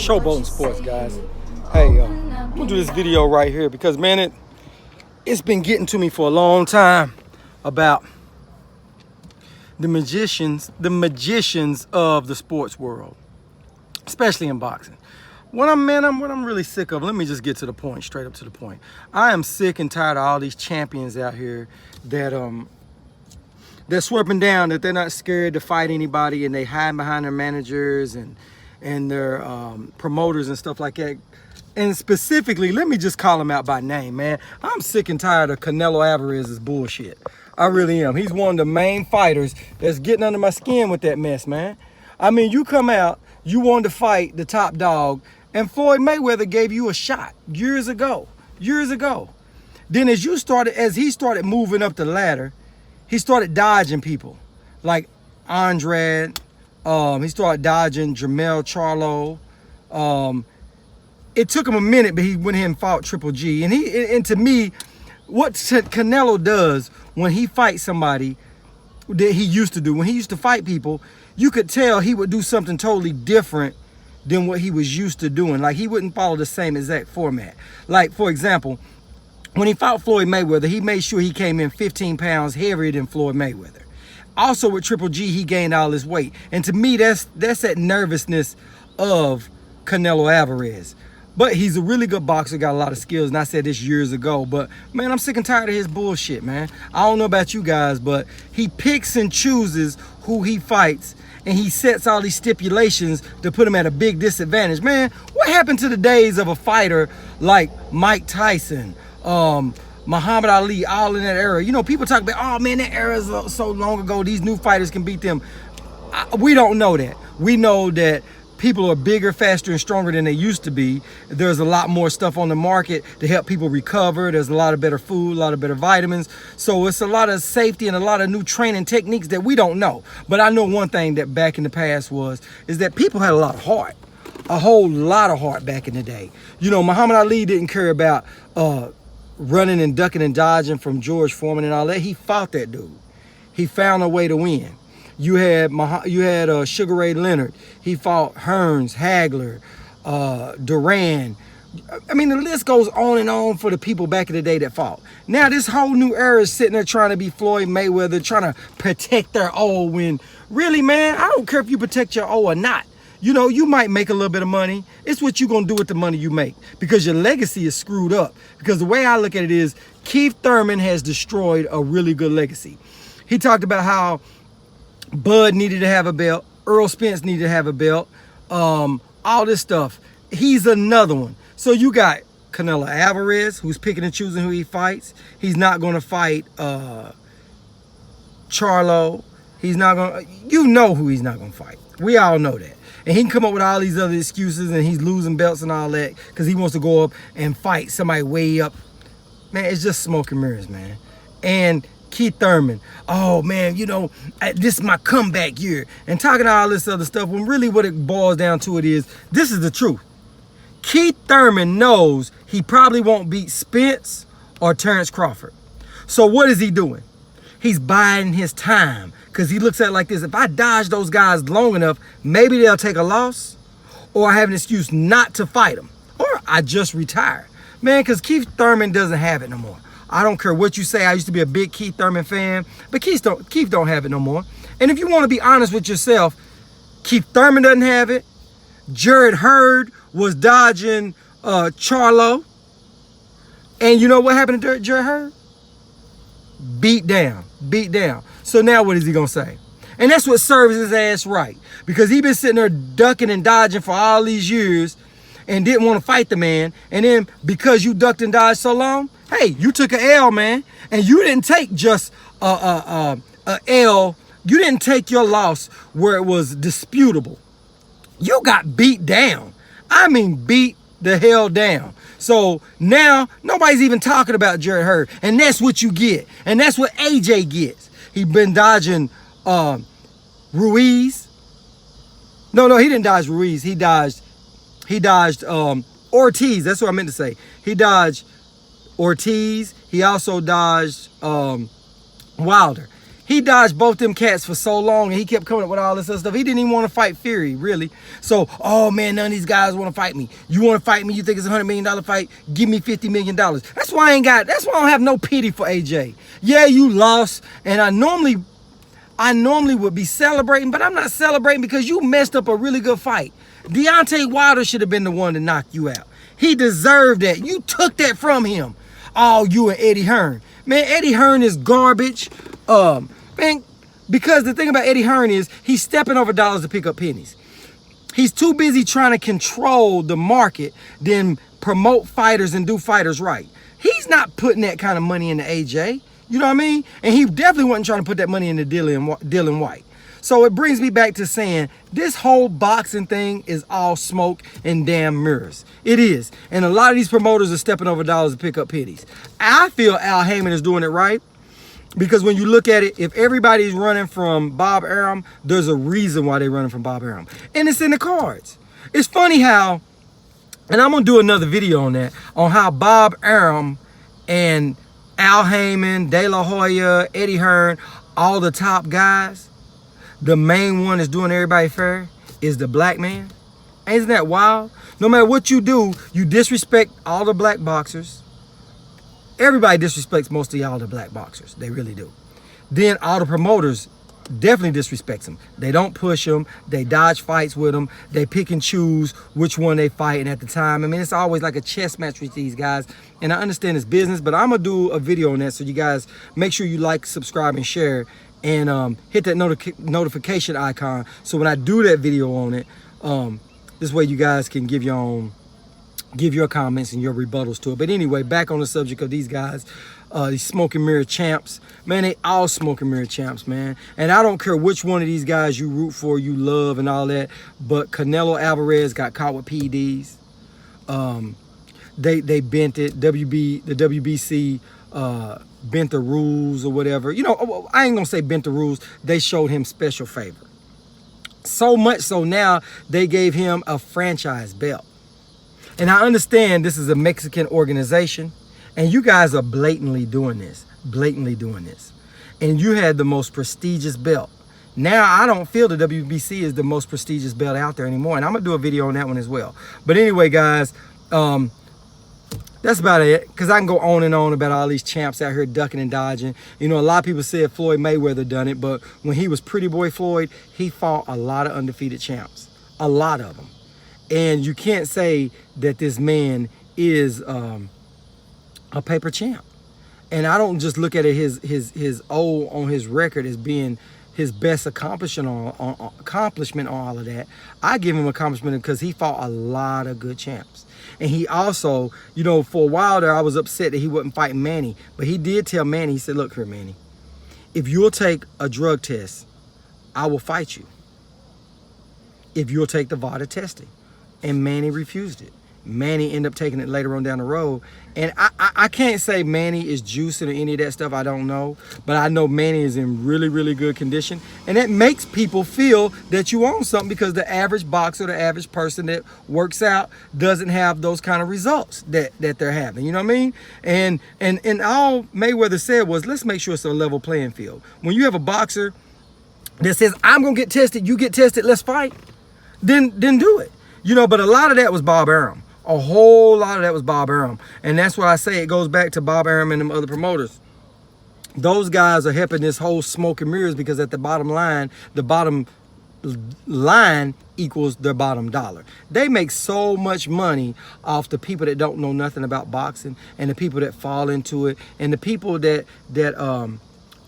Showboating Sports, guys. Hey, I'm gonna do this video right here because, man, it's been getting to me for a long time about the magicians of the sports world, especially in boxing. What I'm really sick of, let me just get to the point, straight up to the point. I am sick and tired of all these champions out here that they're swerving down, that they're not scared to fight anybody, and they hide behind their managers and their promoters and stuff like that. And specifically, let me just call him out by name, man. I'm sick and tired of Canelo Alvarez's bullshit. I really am. He's one of the main fighters that's getting under my skin with that mess, man. I mean, you come out, you wanted to fight the top dog, and Floyd Mayweather gave you a shot years ago. Then as he started moving up the ladder, he started dodging people like Andrade. He started dodging Jermell Charlo. It took him a minute, but he went ahead and fought Triple G. And to me, what Canelo does when he fights somebody that he used to do, when he used to fight people, you could tell he would do something totally different than what he was used to doing. Like, he wouldn't follow the same exact format. Like, for example, when he fought Floyd Mayweather, he made sure he came in 15 pounds heavier than Floyd Mayweather. Also with Triple G, he gained all his weight. And to me, that's that nervousness of Canelo Alvarez. But he's a really good boxer, got a lot of skills, and I said this years ago. But, man, I'm sick and tired of his bullshit, man. I don't know about you guys, but he picks and chooses who he fights, and he sets all these stipulations to put him at a big disadvantage. Man, what happened to the days of a fighter like Mike Tyson, Muhammad Ali, all in that era? You know, people talk about, oh, man, that era is so long ago, these new fighters can beat them. We don't know that. We know that people are bigger, faster, and stronger than they used to be. There's a lot more stuff on the market to help people recover. There's a lot of better food, a lot of better vitamins. So it's a lot of safety and a lot of new training techniques that we don't know. But I know one thing that back in the past is that people had a lot of heart. A whole lot of heart back in the day. You know, Muhammad Ali didn't care about running and ducking and dodging from George Foreman and all that. He fought that dude. He found a way to win. You had Sugar Ray Leonard. He fought Hearns, Hagler, Duran. I mean, the list goes on and on for the people back in the day that fought. Now this whole new era is sitting there trying to be Floyd Mayweather, trying to protect their O, when really, man, I don't care if you protect your O or not. You know, you might make a little bit of money. It's what you're going to do with the money you make, because your legacy is screwed up. Because the way I look at it is, Keith Thurman has destroyed a really good legacy. He talked about how Bud needed to have a belt, Earl Spence needed to have a belt, all this stuff. He's another one. So you got Canelo Alvarez, who's picking and choosing who he fights. He's not going to fight Charlo. He's not going to, you know who he's not going to fight. We all know that. And he can come up with all these other excuses, and he's losing belts and all that because he wants to go up and fight somebody way up. Man, it's just smoke and mirrors, man. And Keith Thurman, oh man, you know, this is my comeback year, and talking all this other stuff, when really what it boils down to it is, this is the truth. Keith Thurman knows he probably won't beat Spence or Terrence Crawford. So what is he doing? He's biding his time, because he looks at it like this: if I dodge those guys long enough, maybe they'll take a loss, or I have an excuse not to fight them, or I just retire. Man, because Keith Thurman doesn't have it no more. I don't care what you say. I used to be a big Keith Thurman fan, but Keith don't have it no more. And if you want to be honest with yourself, Keith Thurman doesn't have it. Jared Hurd was dodging Charlo. And you know what happened to Jared Hurd? Beat down. So now what is he going to say? And that's what serves his ass right, because he been sitting there ducking and dodging for all these years and didn't want to fight the man. And then because you ducked and dodged so long, hey, you took an L, man. And you didn't take just a L. You didn't take your loss where it was disputable. You got beat down. I mean, beat the hell down. So now nobody's even talking about Jared Hurd. And that's what you get. And that's what AJ gets. He been dodging Ruiz. No, he didn't dodge Ruiz. He dodged Ortiz. That's what I meant to say. He dodged Ortiz. He also dodged Wilder. He dodged both them cats for so long, and he kept coming up with all this other stuff. He didn't even want to fight Fury, really. So, oh man, none of these guys want to fight me. You want to fight me? You think it's $100 million fight? Give me $50 million. That's why I don't have no pity for AJ. Yeah, you lost, and I normally would be celebrating, but I'm not celebrating because you messed up a really good fight. Deontay Wilder should have been the one to knock you out. He deserved that. You took that from him. Oh, you and Eddie Hearn. Man, Eddie Hearn is garbage. Man, because the thing about Eddie Hearn is he's stepping over dollars to pick up pennies. He's too busy trying to control the market than promote fighters and do fighters right. He's not putting that kind of money into AJ. You know what I mean? And he definitely wasn't trying to put that money into Dylan White. So it brings me back to saying this whole boxing thing is all smoke and damn mirrors. It is. And a lot of these promoters are stepping over dollars to pick up pennies. I feel Al Heyman is doing it right. Because when you look at it, if everybody's running from Bob Arum, there's a reason why they're running from Bob Arum. And it's in the cards. It's funny how, and I'm going to do another video on that, on how Bob Arum and Al Heyman, De La Hoya, Eddie Hearn, all the top guys, the main one that's doing everybody fair is the black man. Isn't that wild? No matter what you do, you disrespect all the black boxers. Everybody disrespects most of y'all the black boxers. They really do. Then all the promoters definitely disrespects them. They don't push them. They dodge fights with them. They pick and choose which one they fighting at the time. I mean, it's always like a chess match with these guys. And I understand it's business, but I'm going to do a video on that. So you guys make sure you like, subscribe, and share. And hit that notification icon. So when I do that video on it, this way you guys can give your comments and your rebuttals to it. But anyway, back on the subject of these guys, these smoke and mirror champs. Man, they all smoke and mirror champs, man. And I don't care which one of these guys you root for, you love and all that, but Canelo Alvarez got caught with PEDs. They bent it. The WBC bent the rules or whatever. You know, I ain't gonna say bent the rules. They showed him special favor. So much so now they gave him a franchise belt. And I understand this is a Mexican organization, and you guys are blatantly doing this. And you had the most prestigious belt. Now, I don't feel the WBC is the most prestigious belt out there anymore, and I'm going to do a video on that one as well. But anyway, guys, that's about it, because I can go on and on about all these champs out here ducking and dodging. You know, a lot of people said Floyd Mayweather done it, but when he was Pretty Boy Floyd, he fought a lot of undefeated champs. A lot of them. And you can't say that this man is a paper champ. And I don't just look at it his O on his record as being his best accomplishment on all of that. I give him accomplishment because he fought a lot of good champs. And he also, you know, for a while there, I was upset that he wasn't fighting Manny. But he did tell Manny, he said, look here, Manny, if you'll take a drug test, I will fight you. If you'll take the VADA testing. And Manny refused it. Manny ended up taking it later on down the road. And I can't say Manny is juicing or any of that stuff. I don't know. But I know Manny is in really, really good condition. And that makes people feel that you own something, because the average boxer, the average person that works out doesn't have those kind of results that they're having. You know what I mean? And all Mayweather said was, let's make sure it's a level playing field. When you have a boxer that says, I'm going to get tested, you get tested, let's fight, then do it. You know, but a lot of that was Bob Arum. A whole lot of that was Bob Arum. And that's why I say it goes back to Bob Arum and them other promoters. Those guys are helping this whole smoke and mirrors, because at the bottom line equals their bottom dollar. They make so much money off the people that don't know nothing about boxing, and the people that fall into it, and the people that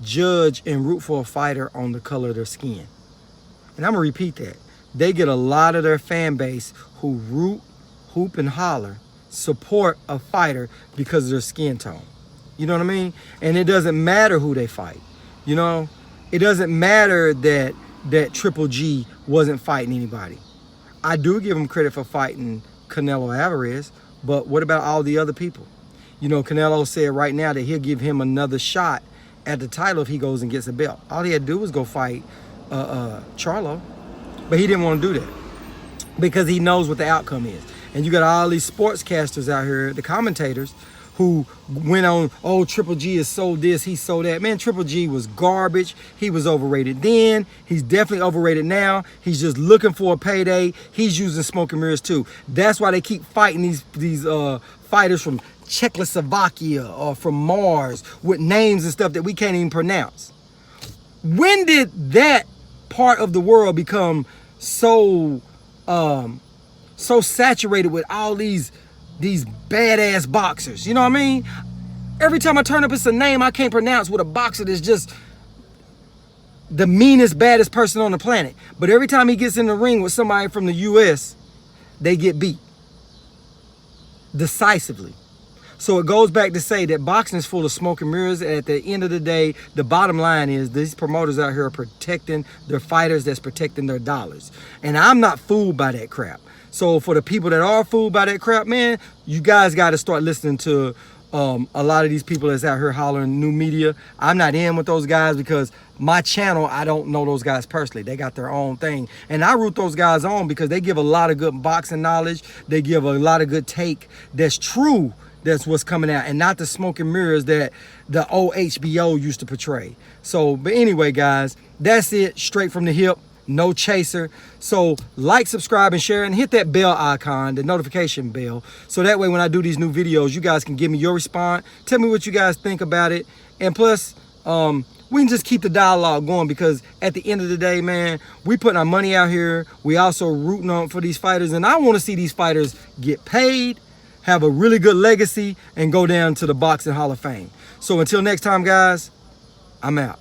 judge and root for a fighter on the color of their skin. And I'm going to repeat that. They get a lot of their fan base who root, hoop, and holler, support a fighter because of their skin tone. You know what I mean? And it doesn't matter who they fight. You know? It doesn't matter that Triple G wasn't fighting anybody. I do give him credit for fighting Canelo Alvarez, but what about all the other people? You know, Canelo said right now that he'll give him another shot at the title if he goes and gets a belt. All he had to do was go fight Charlo. But he didn't want to do that because he knows what the outcome is. And you got all these sportscasters out here, the commentators, who went on, oh, Triple G is so this, he so that. Man, Triple G was garbage. He was overrated then. He's definitely overrated now. He's just looking for a payday. He's using smoke and mirrors too. That's why they keep fighting these fighters from Czechoslovakia or from Mars with names and stuff that we can't even pronounce. When did that part of the world become so saturated with all these badass boxers? You know what I mean? Every time I turn up, it's a name I can't pronounce with a boxer that's just the meanest, baddest person on the planet. But every time he gets in the ring with somebody from the US, they get beat decisively. So it goes back to say that boxing is full of smoke and mirrors. At the end of the day, the bottom line is these promoters out here are protecting their fighters, that's protecting their dollars. And I'm not fooled by that crap. So for the people that are fooled by that crap, man, you guys got to start listening to a lot of these people that's out here hollering new media. I'm not in with those guys because my channel, I don't know those guys personally. They got their own thing. And I root those guys on because they give a lot of good boxing knowledge. They give a lot of good take that's true. That's what's coming out, and not the smoke and mirrors that the old HBO used to portray. So, but anyway, guys, that's it. Straight from the hip. No chaser. So like, subscribe, and share, and hit that bell icon, the notification bell, so that way when I do these new videos, you guys can give me your response. Tell me what you guys think about it. And plus, we can just keep the dialogue going, because at the end of the day, man, we putting our money out here. We also rooting on for these fighters, and I want to see these fighters get paid, have a really good legacy, and go down to the Boxing Hall of Fame. So until next time, guys, I'm out.